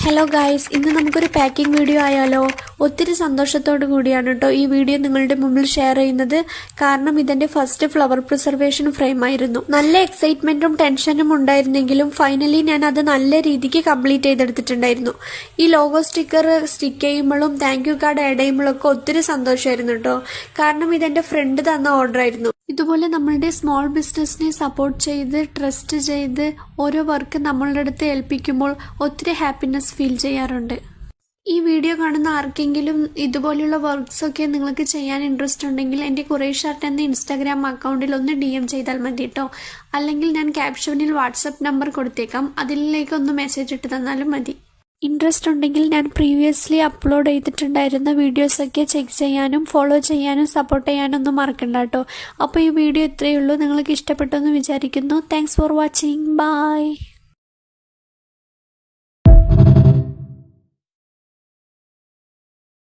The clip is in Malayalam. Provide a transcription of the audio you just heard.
ഹലോ ഗൈസ്, ഇന്ന് നമുക്കൊരു പാക്കിംഗ് വീഡിയോ ആയാലോ? ഒത്തിരി സന്തോഷത്തോടു കൂടിയാണ് കേട്ടോ ഈ വീഡിയോ നിങ്ങളുടെ മുമ്പിൽ ഷെയർ ചെയ്യുന്നത്. കാരണം ഇതെന്റെ ഫസ്റ്റ് ഫ്ലവർ പ്രിസർവേഷൻ ഫ്രെയിം ആയിരുന്നു. നല്ല എക്സൈറ്റ്മെന്റും ടെൻഷനും ഉണ്ടായിരുന്നെങ്കിലും ഫൈനലി ഞാൻ അത് നല്ല രീതിക്ക് കംപ്ലീറ്റ് ചെയ്തെടുത്തിട്ടുണ്ടായിരുന്നു. ഈ ലോഗോ സ്റ്റിക്കർ സ്റ്റിക്ക് ചെയ്യുമ്പോഴും താങ്ക് യു കാർഡ് ആഡ് ചെയ്യുമ്പോഴൊക്കെ ഒത്തിരി സന്തോഷമായിരുന്നു കേട്ടോ. കാരണം ഇതെന്റെ ഫ്രണ്ട് തന്ന ഓർഡർ ആയിരുന്നു. ഇതുപോലെ നമ്മളുടെ സ്മോൾ ബിസിനസ്സിനെ സപ്പോർട്ട് ചെയ്ത് ട്രസ്റ്റ് ചെയ്ത് ഓരോ വർക്ക് നമ്മളുടെ അടുത്ത് ഏൽപ്പിക്കുമ്പോൾ ഒത്തിരി ഹാപ്പിനെസ് ഫീൽ ചെയ്യാറുണ്ട്. ഈ വീഡിയോ കാണുന്ന ആർക്കെങ്കിലും ഇതുപോലെയുള്ള വർക്ക്സ് ഒക്കെ നിങ്ങൾക്ക് ചെയ്യാൻ ഇൻട്രസ്റ്റ് ഉണ്ടെങ്കിൽ എൻ്റെ കുറേഷ് ആർട്ട് എന്ന ഇൻസ്റ്റാഗ്രാം അക്കൗണ്ടിൽ ഒന്ന് DM ചെയ്താൽ മതി കേട്ടോ. അല്ലെങ്കിൽ ഞാൻ ക്യാപ്ഷനിൽ വാട്സപ്പ് നമ്പർ കൊടുത്തേക്കാം, അതിലേക്ക് ഒന്ന് മെസ്സേജ് ഇട്ട് തന്നാലും മതി. ഇൻട്രസ്റ്റ് ഉണ്ടെങ്കിൽ ഞാൻ പ്രീവിയസ്ലി അപ്ലോഡ് ചെയ്തിട്ടുണ്ടായിരുന്ന വീഡിയോസൊക്കെ ചെക്ക് ചെയ്യാനും ഫോളോ ചെയ്യാനും സപ്പോർട്ട് ചെയ്യാനും ഒന്നും മറക്കണ്ട കേട്ടോ. അപ്പോൾ ഈ വീഡിയോ ഇത്രയേ ഉള്ളൂ. നിങ്ങൾക്ക് ഇഷ്ടപ്പെട്ടെന്ന് വിചാരിക്കുന്നു. Thanks for watching. ബൈ.